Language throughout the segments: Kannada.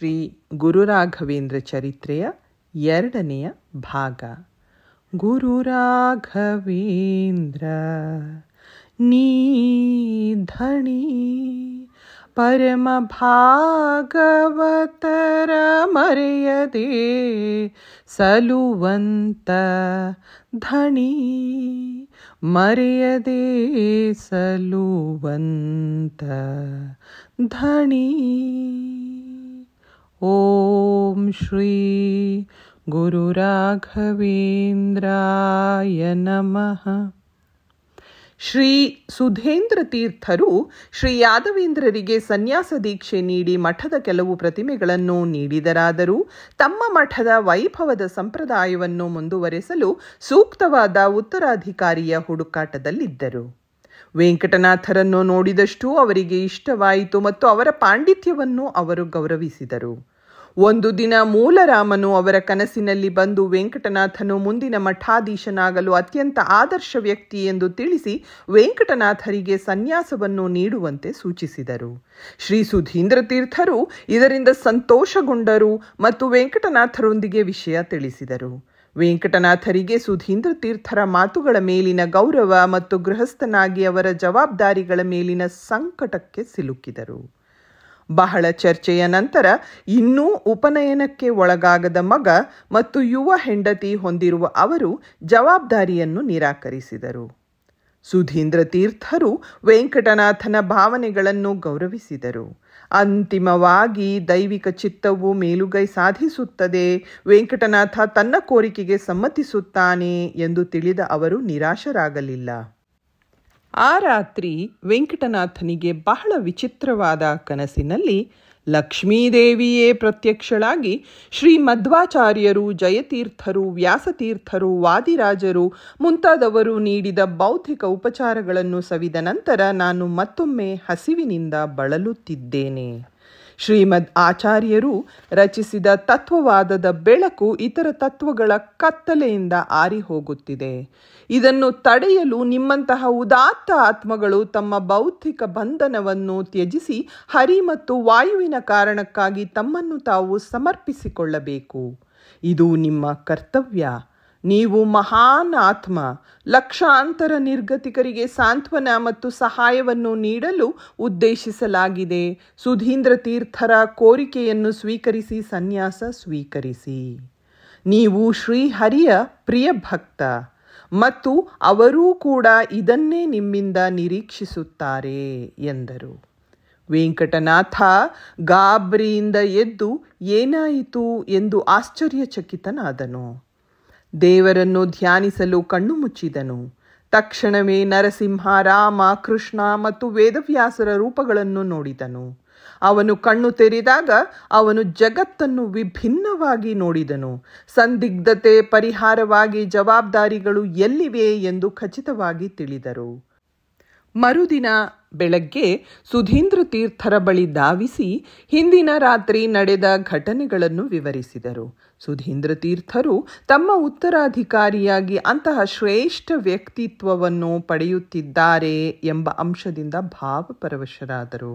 ಶ್ರೀ ಗುರುರಾಘವೇಂದ್ರ ಚರಿತ್ರೆಯ 2ನೇ ಭಾಗ. ಗುರುರಾಘವೇಂದ್ರ ನೀ ಧಣಿ ಪರಮ ಭಾಗವತರ ಮರೆಯದೆ ಸಲುವಂತ ಧಣಿ ಮರೆಯದೆ ಸಲುವಂತ ಧಣಿ. ಓಂ ಶ್ರೀ ಗುರುರಾಘವೇಂದ್ರಾಯ ನಮಃ. ಶ್ರೀ ಸುಧೇಂದ್ರ ತೀರ್ಥರು ಶ್ರೀ ಯಾದವೇಂದ್ರರಿಗೆ ಸನ್ಯಾಸ ದೀಕ್ಷೆ ನೀಡಿ ಮಠದ ಕೆಲವು ಪ್ರತಿಮೆಗಳನ್ನು ನೀಡಿದರಾದರೂ ತಮ್ಮ ಮಠದ ವೈಭವದ ಸಂಪ್ರದಾಯವನ್ನು ಮುಂದುವರೆಸಲು ಸೂಕ್ತವಾದ ಉತ್ತರಾಧಿಕಾರಿಯ ಹುಡುಕಾಟದಲ್ಲಿದ್ದರು. ವೆಂಕಟನಾಥರನ್ನು ನೋಡಿದಷ್ಟೂ ಅವರಿಗೆ ಇಷ್ಟವಾಯಿತು ಮತ್ತು ಅವರ ಪಾಂಡಿತ್ಯವನ್ನು ಅವರು ಗೌರವಿಸಿದರು. ಒಂದು ದಿನ ಮೂಲರಾಮನು ಅವರ ಕನಸಿನಲ್ಲಿ ಬಂದು ವೆಂಕಟನಾಥನು ಮುಂದಿನ ಮಠಾಧೀಶನಾಗಲು ಅತ್ಯಂತ ಆದರ್ಶ ವ್ಯಕ್ತಿ ಎಂದು ತಿಳಿಸಿ ವೆಂಕಟನಾಥರಿಗೆ ಸನ್ಯಾಸವನ್ನು ನೀಡುವಂತೆ ಸೂಚಿಸಿದರು. ಶ್ರೀ ಸುಧೀಂದ್ರ ತೀರ್ಥರು ಇದರಿಂದ ಸಂತೋಷಗೊಂಡರು ಮತ್ತು ವೆಂಕಟನಾಥರೊಂದಿಗೆ ವಿಷಯ ತಿಳಿಸಿದರು. ವೆಂಕಟನಾಥರಿಗೆ ಸುಧೀಂದ್ರ ತೀರ್ಥರ ಮಾತುಗಳ ಮೇಲಿನ ಗೌರವ ಮತ್ತು ಗೃಹಸ್ಥನಾಗಿ ಅವರ ಜವಾಬ್ದಾರಿಗಳ ಮೇಲಿನ ಸಂಕಟಕ್ಕೆ ಸಿಲುಕಿದರು. ಬಹಳ ಚರ್ಚೆಯ ನಂತರ ಇನ್ನೂ ಉಪನಯನಕ್ಕೆ ಒಳಗಾಗದ ಮಗ ಮತ್ತು ಯುವ ಹೆಂಡತಿ ಹೊಂದಿರುವ ಅವರು ಜವಾಬ್ದಾರಿಯನ್ನು ನಿರಾಕರಿಸಿದರು. ಸುಧೀಂದ್ರ ತೀರ್ಥರು ವೆಂಕಟನಾಥನ ಭಾವನೆಗಳನ್ನು ಗೌರವಿಸಿದರು. ಅಂತಿಮವಾಗಿ ದೈವಿಕ ಚಿತ್ತವು ಮೇಲುಗೈ ಸಾಧಿಸುತ್ತದೆ, ವೆಂಕಟನಾಥ ತನ್ನ ಕೋರಿಕೆಗೆ ಸಮ್ಮತಿಸುತ್ತಾನೆ ಎಂದು ತಿಳಿದ ಅವರು ನಿರಾಶರಾಗಲಿಲ್ಲ. ಆ ರಾತ್ರಿ ವೆಂಕಟನಾಥನಿಗೆ ಬಹಳ ವಿಚಿತ್ರವಾದ ಕನಸಿನಲ್ಲಿ ಲಕ್ಷ್ಮೀದೇವಿಯೇ ಪ್ರತ್ಯಕ್ಷಳಾಗಿ ಶ್ರೀ ಮಧ್ವಾಚಾರ್ಯರು, ಜಯತೀರ್ಥರು, ವ್ಯಾಸತೀರ್ಥರು, ವಾದಿರಾಜರು ಮುಂತಾದವರು ನೀಡಿದ ಬೌದ್ಧಿಕ ಉಪಚಾರಗಳನ್ನು ಸವಿದ ನಂತರ ನಾನು ಮತ್ತೊಮ್ಮೆ ಹಸಿವಿನಿಂದ ಬಳಲುತ್ತಿದ್ದೇನೆ. ಶ್ರೀಮದ್ ಆಚಾರ್ಯರು ರಚಿಸಿದ ತತ್ವವಾದದ ಬೆಳಕು ಇತರ ತತ್ವಗಳ ಕತ್ತಲೆಯಿಂದ ಆರಿ ಹೋಗುತ್ತಿದೆ. ಇದನ್ನು ತಡೆಯಲು ನಿಮ್ಮಂತಹ ಉದಾತ್ತ ಆತ್ಮಗಳು ತಮ್ಮ ಬೌದ್ಧಿಕ ಬಂಧನವನ್ನು ತ್ಯಜಿಸಿ ಹರಿ ಮತ್ತು ವಾಯುವಿನ ಕಾರಣಕ್ಕಾಗಿ ತಮ್ಮನ್ನು ತಾವು ಸಮರ್ಪಿಸಿಕೊಳ್ಳಬೇಕು. ಇದು ನಿಮ್ಮ ಕರ್ತವ್ಯ. ನೀವು ಮಹಾನ್ ಆತ್ಮ. ಲಕ್ಷಾಂತರ ನಿರ್ಗತಿಕರಿಗೆ ಸಾಂತ್ವನ ಮತ್ತು ಸಹಾಯವನ್ನು ನೀಡಲು ಉದ್ದೇಶಿಸಲಾಗಿದೆ. ಸುಧೀಂದ್ರ ತೀರ್ಥರ ಕೋರಿಕೆಯನ್ನು ಸ್ವೀಕರಿಸಿ ಸನ್ಯಾಸ ಸ್ವೀಕರಿಸಿ. ನೀವು ಶ್ರೀಹರಿಯ ಪ್ರಿಯ ಭಕ್ತ ಮತ್ತು ಅವರೂ ಕೂಡ ಇದನ್ನೇ ನಿಮ್ಮಿಂದ ನಿರೀಕ್ಷಿಸುತ್ತಾರೆ ಎಂದರು. ವೆಂಕಟನಾಥ ಗಾಬರಿಯಿಂದ ಎದ್ದು ಏನಾಯಿತು ಎಂದು ಆಶ್ಚರ್ಯಚಕಿತನಾದನು. ದೇವರನ್ನು ಧ್ಯಾನಿಸಲು ಕಣ್ಣು ಮುಚ್ಚಿದನು. ತಕ್ಷಣವೇ ನರಸಿಂಹ, ರಾಮ, ಕೃಷ್ಣ ಮತ್ತು ವೇದವ್ಯಾಸರ ರೂಪಗಳನ್ನು ನೋಡಿದನು. ಅವನು ಕಣ್ಣು ತೆರೆದಾಗ ಅವನು ಜಗತ್ತನ್ನು ವಿಭಿನ್ನವಾಗಿ ನೋಡಿದನು. ಸಂದಿಗ್ಧತೆ ಪರಿಹಾರವಾಗಿ ಜವಾಬ್ದಾರಿಗಳು ಎಲ್ಲಿವೆ ಎಂದು ಖಚಿತವಾಗಿ ತಿಳಿದರು. ಮರುದಿನ ಬೆಳಗ್ಗೆ ಸುಧೀಂದ್ರ ತೀರ್ಥರ ಬಳಿ ಧಾವಿಸಿ ಹಿಂದಿನ ರಾತ್ರಿ ನಡೆದ ಘಟನೆಗಳನ್ನು ವಿವರಿಸಿದರು. ಸುಧೀಂದ್ರ ತೀರ್ಥರು ತಮ್ಮ ಉತ್ತರಾಧಿಕಾರಿಯಾಗಿ ಅಂತಹ ಶ್ರೇಷ್ಠ ವ್ಯಕ್ತಿತ್ವವನ್ನು ಪಡೆಯುತ್ತಿದ್ದಾರೆ ಎಂಬ ಅಂಶದಿಂದ ಭಾವಪರವಶರಾದರು.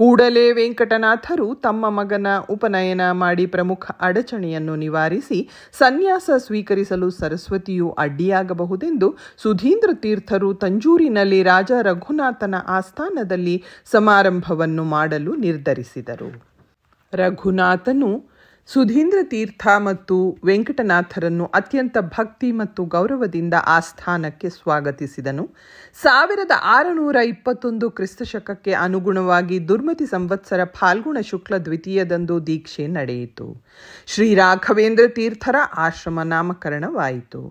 ಕೂಡಲೇ ವೆಂಕಟನಾಥರು ತಮ್ಮ ಮಗನ ಉಪನಯನ ಮಾಡಿ ಪ್ರಮುಖ ಅಡಚಣೆಯನ್ನು ನಿವಾರಿಸಿ ಸನ್ಯಾಸ ಸ್ವೀಕರಿಸಲು ಸರಸ್ವತಿಯು ಅಡ್ಡಿಯಾಗಬಹುದೆಂದು ಸುಧೀಂದ್ರ ತೀರ್ಥರು ತಂಜೂರಿನಲ್ಲಿ ರಾಜ ರಘುನಾಥನ ಆಸ್ಥಾನದಲ್ಲಿ ಸಮಾರಂಭವನ್ನು ಮಾಡಲು ನಿರ್ಧರಿಸಿದರು. ರಘುನಾಥನು ಸುಧೀಂದ್ರ ತೀರ್ಥ ಮತ್ತು ವೆಂಕಟನಾಥರನ್ನು ಅತ್ಯಂತ ಭಕ್ತಿ ಮತ್ತು ಗೌರವದಿಂದ ಆಸ್ಥಾನಕ್ಕೆ ಸ್ವಾಗತಿಸಿದನು. 1621 ಕ್ರಿಸ್ತಶಕಕ್ಕೆ ಅನುಗುಣವಾಗಿ ದುರ್ಮತಿ ಸಂವತ್ಸರ ಫಾಲ್ಗುಣ ಶುಕ್ಲ ದ್ವಿತೀಯದಂದು ದೀಕ್ಷೆ ನಡೆಯಿತು. ಶ್ರೀ ರಾಘವೇಂದ್ರ ತೀರ್ಥರ ಆಶ್ರಮ ನಾಮಕರಣವಾಯಿತು.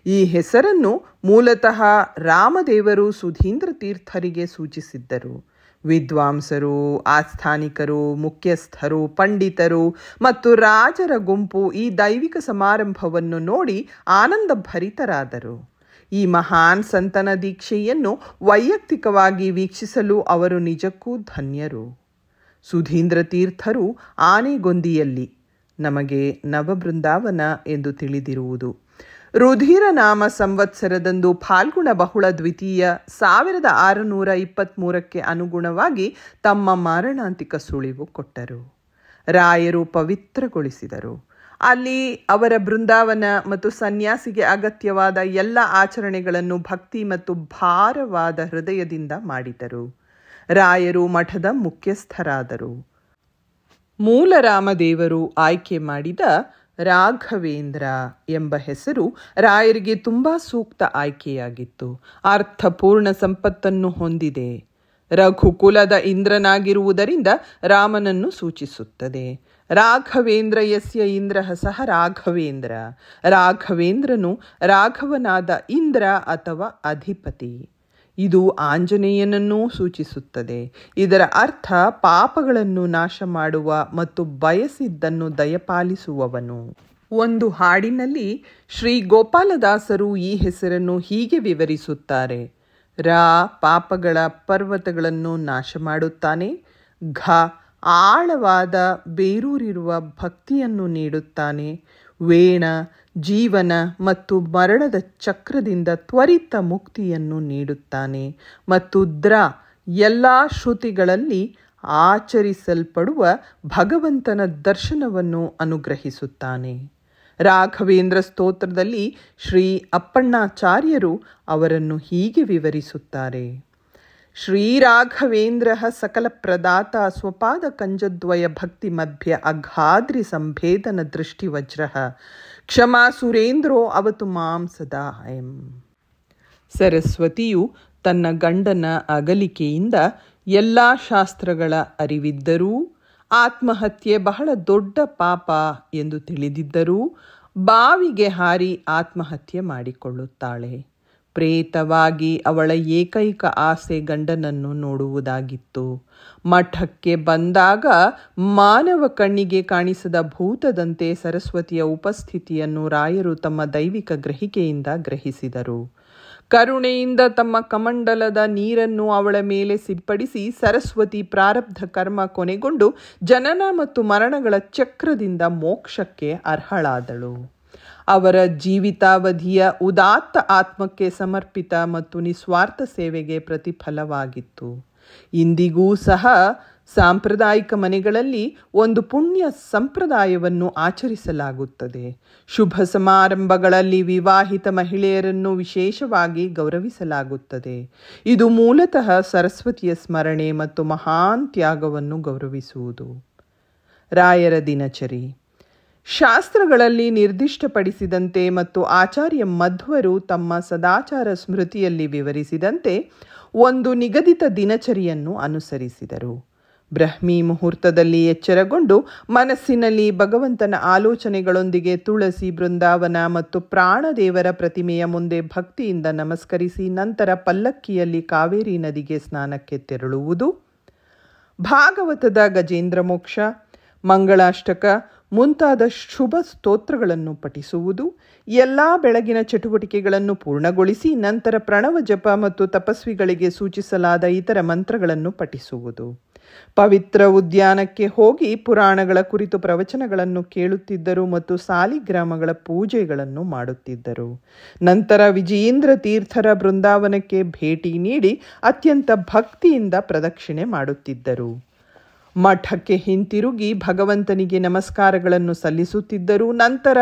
ಈ ಹೆಸರನ್ನು ಮೂಲತಃ ರಾಮದೇವರು ಸುಧೀಂದ್ರ ತೀರ್ಥರಿಗೆ ಸೂಚಿಸಿದ್ದರು. ವಿದ್ವಾಂಸರು, ಆಸ್ಥಾನಿಕರು, ಮುಖ್ಯಸ್ಥರು, ಪಂಡಿತರು ಮತ್ತು ರಾಜರ ಗುಂಪು ಈ ದೈವಿಕ ಸಮಾರಂಭವನ್ನು ನೋಡಿ ಆನಂದ ಭರಿತರಾದರು. ಈ ಮಹಾನ್ ಸಂತನ ದೀಕ್ಷೆಯನ್ನು ವೈಯಕ್ತಿಕವಾಗಿ ವೀಕ್ಷಿಸಲು ಅವರು ನಿಜಕ್ಕೂ ಧನ್ಯರು. ಸುಧೀಂದ್ರ ತೀರ್ಥರು ಆನೆಗೊಂದಿಯಲ್ಲಿ, ನಮಗೆ ನವಬೃಂದಾವನ ಎಂದು ತಿಳಿದಿರುವುದು, ರುಧಿರ ನಾಮ ಸಂವತ್ಸರದಂದು ಫಾಲ್ಗುಣ ಬಹುಳ ದ್ವಿತೀಯ 1623ಕ್ಕೆ ಅನುಗುಣವಾಗಿ ತಮ್ಮ ಮಾರಣಾಂತಿಕ ಸುಳಿವು ಕೊಟ್ಟರು. ರಾಯರು ಪವಿತ್ರಗೊಳಿಸಿದರು. ಅಲ್ಲಿ ಅವರ ಬೃಂದಾವನ ಮತ್ತು ಸನ್ಯಾಸಿಗೆ ಅಗತ್ಯವಾದ ಎಲ್ಲ ಆಚರಣೆಗಳನ್ನು ಭಕ್ತಿ ಮತ್ತು ಭಾರವಾದ ಹೃದಯದಿಂದ ಮಾಡಿದರು. ರಾಯರು ಮಠದ ಮುಖ್ಯಸ್ಥರಾದರು. ಮೂಲರಾಮದೇವರು ಆಯ್ಕೆ ಮಾಡಿದ ರಾಘವೇಂದ್ರ ಎಂಬ ಹೆಸರು ರಾಯರಿಗೆ ತುಂಬ ಸೂಕ್ತ ಆಯ್ಕೆಯಾಗಿತ್ತು. ಅರ್ಥಪೂರ್ಣ ಸಂಪತ್ತನ್ನು ಹೊಂದಿದೆ. ರಘುಕುಲದ ಇಂದ್ರನಾಗಿರುವುದರಿಂದ ರಾಮನನ್ನು ಸೂಚಿಸುತ್ತದೆ. ರಾಘವೇಂದ್ರ ಯಸ್ಯ ಇಂದ್ರ ಸಹ ರಾಘವೇಂದ್ರ. ರಾಘವೇಂದ್ರನು ರಾಘವನಾದ ಇಂದ್ರ ಅಥವಾ ಅಧಿಪತಿ. ಇದು ಆಂಜನೇಯನನ್ನೂ ಸೂಚಿಸುತ್ತದೆ. ಇದರ ಅರ್ಥ ಪಾಪಗಳನ್ನು ನಾಶ ಮಾಡುವ ಮತ್ತು ಬಯಸಿದ್ದನ್ನು ದಯಪಾಲಿಸುವವನು. ಒಂದು ಹಾಡಿನಲ್ಲಿ ಶ್ರೀ ಗೋಪಾಲದಾಸರು ಈ ಹೆಸರನ್ನು ಹೀಗೆ ವಿವರಿಸುತ್ತಾರೆ. ರಾ ಪಾಪಗಳ ಪರ್ವತಗಳನ್ನು ನಾಶ ಮಾಡುತ್ತಾನೆ. ಘ ಆಳವಾದ ಬೇರೂರಿರುವ ಭಕ್ತಿಯನ್ನು ನೀಡುತ್ತಾನೆ. ವೇಣ ಜೀವನ ಮತ್ತು ಮರಣದ ಚಕ್ರದಿಂದ ತ್ವರಿತ ಮುಕ್ತಿಯನ್ನು ನೀಡುತ್ತಾನೆ. ಮತ್ತು ದ್ರ ಎಲ್ಲ ಶ್ರುತಿಗಳಲ್ಲಿ ಆಚರಿಸಲ್ಪಡುವ ಭಗವಂತನ ದರ್ಶನವನ್ನು ಅನುಗ್ರಹಿಸುತ್ತಾನೆ. ರಾಘವೇಂದ್ರ ಸ್ತೋತ್ರದಲ್ಲಿ ಶ್ರೀ ಅಪ್ಪಣ್ಣಾಚಾರ್ಯರು ಅವರನ್ನು ಹೀಗೆ ವಿವರಿಸುತ್ತಾರೆ. ಶ್ರೀರಾಘವೇಂದ್ರ ಸಕಲ ಪ್ರದಾತ ಸ್ವಪಾದ ಕಂಜದ್ವಯ ಭಕ್ತಿ ಮಧ್ಯ ಅಘಾದ್ರಿ ಸಂಭೇದನ ದೃಷ್ಟಿವಜ್ರ ಕ್ಷಮಾ ಸುರೇಂದ್ರೋ ಅವತು ಮಾಂ ಸದಾ ಎಂ. ಸರಸ್ವತಿಯು ತನ್ನ ಗಂಡನ ಅಗಲಿಕೆಯಿಂದ ಎಲ್ಲ ಶಾಸ್ತ್ರಗಳ ಅರಿವಿದ್ದರೂ ಆತ್ಮಹತ್ಯೆ ಬಹಳ ದೊಡ್ಡ ಪಾಪ ಎಂದು ತಿಳಿದಿದ್ದರೂ ಬಾವಿಗೆ ಹಾರಿ ಆತ್ಮಹತ್ಯೆ ಮಾಡಿಕೊಳ್ಳುತ್ತಾಳೆ. ಪ್ರೇತವಾಗಿ ಅವಳ ಏಕೈಕ ಆಸೆ ಗಂಡನನ್ನು ನೋಡುವುದಾಗಿತ್ತು. ಮಠಕ್ಕೆ ಬಂದಾಗ ಮಾನವ ಕಣ್ಣಿಗೆ ಕಾಣಿಸದ ಭೂತದಂತೆ ಸರಸ್ವತಿಯ ಉಪಸ್ಥಿತಿಯನ್ನು ರಾಯರು ತಮ್ಮ ದೈವಿಕ ಗ್ರಹಿಕೆಯಿಂದ ಗ್ರಹಿಸಿದರು. ಕರುಣೆಯಿಂದ ತಮ್ಮ ಕಮಂಡಲದ ನೀರನ್ನು ಅವಳ ಮೇಲೆ ಸಿಂಪಡಿಸಿ ಸರಸ್ವತಿ ಪ್ರಾರಬ್ಧ ಕರ್ಮ ಕೊನೆಗೊಂಡು ಜನನ ಮತ್ತು ಮರಣಗಳ ಚಕ್ರದಿಂದ ಮೋಕ್ಷಕ್ಕೆ ಅರ್ಹಳಾದಳು. ಅವರ ಜೀವಿತಾವಧಿಯ ಉದಾತ್ತ ಆತ್ಮಕ್ಕೆ ಸಮರ್ಪಿತ ಮತ್ತು ನಿಸ್ವಾರ್ಥ ಸೇವೆಗೆ ಪ್ರತಿಫಲವಾಗಿತ್ತು. ಇಂದಿಗೂ ಸಹ ಸಾಂಪ್ರದಾಯಿಕ ಮನೆಗಳಲ್ಲಿ ಒಂದು ಪುಣ್ಯ ಸಂಪ್ರದಾಯವನ್ನು ಆಚರಿಸಲಾಗುತ್ತದೆ. ಶುಭ ಸಮಾರಂಭಗಳಲ್ಲಿ ವಿವಾಹಿತ ಮಹಿಳೆಯರನ್ನು ವಿಶೇಷವಾಗಿ ಗೌರವಿಸಲಾಗುತ್ತದೆ. ಇದು ಮೂಲತಃ ಸರಸ್ವತಿಯ ಸ್ಮರಣೆ ಮತ್ತು ಮಹಾನ್ ತ್ಯಾಗವನ್ನು ಗೌರವಿಸುವುದು. ರಾಯರ ದಿನಚರಿ ಶಾಸ್ತ್ರಗಳಲ್ಲಿ ನಿರ್ದಿಷ್ಟಪಡಿಸಿದಂತೆ ಮತ್ತು ಆಚಾರ್ಯ ಮಧ್ವರು ತಮ್ಮ ಸದಾಚಾರ ಸ್ಮೃತಿಯಲ್ಲಿ ವಿವರಿಸಿದಂತೆ ಒಂದು ನಿಗದಿತ ದಿನಚರಿಯನ್ನು ಅನುಸರಿಸಿದರು. ಬ್ರಹ್ಮಿ ಮುಹೂರ್ತದಲ್ಲಿ ಎಚ್ಚರಗೊಂಡು ಮನಸ್ಸಿನಲ್ಲಿ ಭಗವಂತನ ಆಲೋಚನೆಗಳೊಂದಿಗೆ ತುಳಸಿ ಬೃಂದಾವನ ಮತ್ತು ಪ್ರಾಣದೇವರ ಪ್ರತಿಮೆಯ ಮುಂದೆ ಭಕ್ತಿಯಿಂದ ನಮಸ್ಕರಿಸಿ ನಂತರ ಪಲ್ಲಕ್ಕಿಯಲ್ಲಿ ಕಾವೇರಿ ನದಿಗೆ ಸ್ನಾನಕ್ಕೆ ತೆರಳುವುದು, ಭಾಗವತದ ಗಜೇಂದ್ರ ಮೋಕ್ಷ, ಮಂಗಳಾಷ್ಟಕ ಮುಂತಾದ ಶುಭ ಸ್ತೋತ್ರಗಳನ್ನು ಪಠಿಸುವುದು, ಎಲ್ಲ ಬೆಳಗಿನ ಚಟುವಟಿಕೆಗಳನ್ನು ಪೂರ್ಣಗೊಳಿಸಿ ನಂತರ ಪ್ರಣವ ಜಪ ಮತ್ತು ತಪಸ್ವಿಗಳಿಗೆ ಸೂಚಿಸಲಾದ ಇತರ ಮಂತ್ರಗಳನ್ನು ಪಠಿಸುವುದು, ಪವಿತ್ರ ಉದ್ಯಾನಕ್ಕೆ ಹೋಗಿ ಪುರಾಣಗಳ ಕುರಿತು ಪ್ರವಚನಗಳನ್ನು ಕೇಳುತ್ತಿದ್ದರು ಮತ್ತು ಸಾಲಿಗ್ರಾಮಗಳ ಪೂಜೆಗಳನ್ನು ಮಾಡುತ್ತಿದ್ದರು. ನಂತರ ವಿಜಯೇಂದ್ರ ತೀರ್ಥರ ಬೃಂದಾವನಕ್ಕೆ ಭೇಟಿ ನೀಡಿ ಅತ್ಯಂತ ಭಕ್ತಿಯಿಂದ ಪ್ರದಕ್ಷಿಣೆ ಮಾಡುತ್ತಿದ್ದರು. ಮಠಕ್ಕೆ ಹಿಂತಿರುಗಿ ಭಗವಂತನಿಗೆ ನಮಸ್ಕಾರಗಳನ್ನು ಸಲ್ಲಿಸುತ್ತಿದ್ದರು. ನಂತರ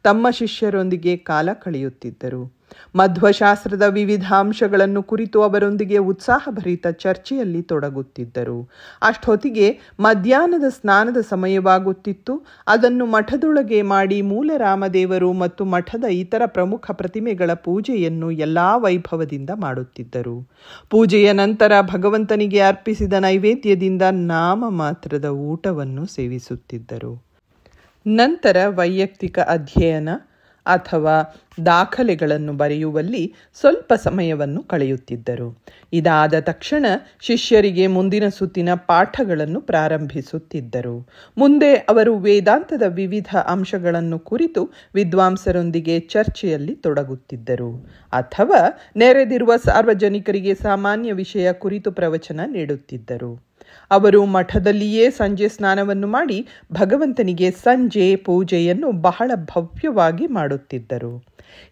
ತಮ್ಮ ಶಿಷ್ಯರೊಂದಿಗೆ ಕಾಲ ಕಳೆಯುತ್ತಿದ್ದರು. ಮಧ್ವಶಾಸ್ತ್ರದ ವಿವಿಧ ಅಂಶಗಳನ್ನು ಕುರಿತು ಅವರೊಂದಿಗೆ ಉತ್ಸಾಹಭರಿತ ಚರ್ಚೆಯಲ್ಲಿ ತೊಡಗುತ್ತಿದ್ದರು. ಅಷ್ಟೊತ್ತಿಗೆ ಮಧ್ಯಾಹ್ನದ ಸ್ನಾನದ ಸಮಯವಾಗುತ್ತಿತ್ತು. ಅದನ್ನು ಮಠದೊಳಗೆ ಮಾಡಿ ಮೂಲರಾಮದೇವರು ಮತ್ತು ಮಠದ ಇತರ ಪ್ರಮುಖ ಪ್ರತಿಮೆಗಳ ಪೂಜೆಯನ್ನು ಎಲ್ಲ ವೈಭವದಿಂದ ಮಾಡುತ್ತಿದ್ದರು. ಪೂಜೆಯ ನಂತರ ಭಗವಂತನಿಗೆ ಅರ್ಪಿಸಿದ ನೈವೇದ್ಯದಿಂದ ನಾಮ ಮಾತ್ರದ ಊಟವನ್ನು ಸೇವಿಸುತ್ತಿದ್ದರು. ನಂತರ ವೈಯಕ್ತಿಕ ಅಧ್ಯಯನ ಅಥವಾ ದಾಖಲೆಗಳನ್ನು ಬರೆಯುವಲ್ಲಿ ಸ್ವಲ್ಪ ಸಮಯವನ್ನು ಕಳೆಯುತ್ತಿದ್ದರು. ಇದಾದ ತಕ್ಷಣ ಶಿಷ್ಯರಿಗೆ ಮುಂದಿನ ಸುತ್ತಿನ ಪಾಠಗಳನ್ನು ಪ್ರಾರಂಭಿಸುತ್ತಿದ್ದರು. ಮುಂದೆ ಅವರು ವೇದಾಂತದ ವಿವಿಧ ಅಂಶಗಳನ್ನು ಕುರಿತು ವಿದ್ವಾಂಸರೊಂದಿಗೆ ಚರ್ಚೆಯಲ್ಲಿ ತೊಡಗುತ್ತಿದ್ದರು ಅಥವಾ ನೆರೆದಿರುವ ಸಾರ್ವಜನಿಕರಿಗೆ ಸಾಮಾನ್ಯ ವಿಷಯ ಕುರಿತು ಪ್ರವಚನ ನೀಡುತ್ತಿದ್ದರು. ಅವರು ಮಠದಲ್ಲಿಯೇ ಸಂಜೆ ಸ್ನಾನವನ್ನು ಮಾಡಿ ಭಗವಂತನಿಗೆ ಸಂಜೆ ಪೂಜೆಯನ್ನು ಬಹಳ ಭವ್ಯವಾಗಿ ಮಾಡುತ್ತಿದ್ದರು.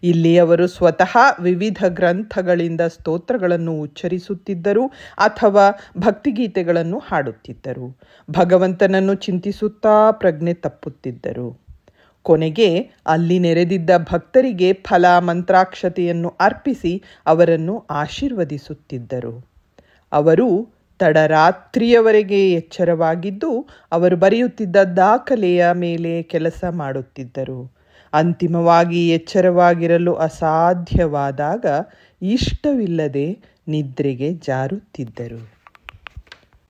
ಇಲ್ಲಿ ಅವರು ಸ್ವತಃ ವಿವಿಧ ಗ್ರಂಥಗಳಿಂದ ಸ್ತೋತ್ರಗಳನ್ನು ಉಚ್ಚರಿಸುತ್ತಿದ್ದರು ಅಥವಾ ಭಕ್ತಿಗೀತೆಗಳನ್ನು ಹಾಡುತ್ತಿದ್ದರು. ಭಗವಂತನನ್ನು ಚಿಂತಿಸುತ್ತಾ ಪ್ರಜ್ಞೆ ತಪ್ಪುತ್ತಿದ್ದರು. ಕೊನೆಗೆ ಅಲ್ಲಿ ನೆರೆದಿದ್ದ ಭಕ್ತರಿಗೆ ಫಲ ಮಂತ್ರಾಕ್ಷತೆಯನ್ನು ಅರ್ಪಿಸಿ ಅವರನ್ನು ಆಶೀರ್ವದಿಸುತ್ತಿದ್ದರು. ಅವರು ತಡರಾತ್ರಿಯವರೆಗೆ ಎಚ್ಚರವಾಗಿದ್ದು ಅವರು ಬರೆಯುತ್ತಿದ್ದ ದಾಖಲೆಯ ಮೇಲೆ ಕೆಲಸ ಮಾಡುತ್ತಿದ್ದರು. ಅಂತಿಮವಾಗಿ ಎಚ್ಚರವಾಗಿರಲು ಅಸಾಧ್ಯವಾದಾಗ ಇಷ್ಟವಿಲ್ಲದೆ ನಿದ್ರೆಗೆ ಜಾರುತ್ತಿದ್ದರು.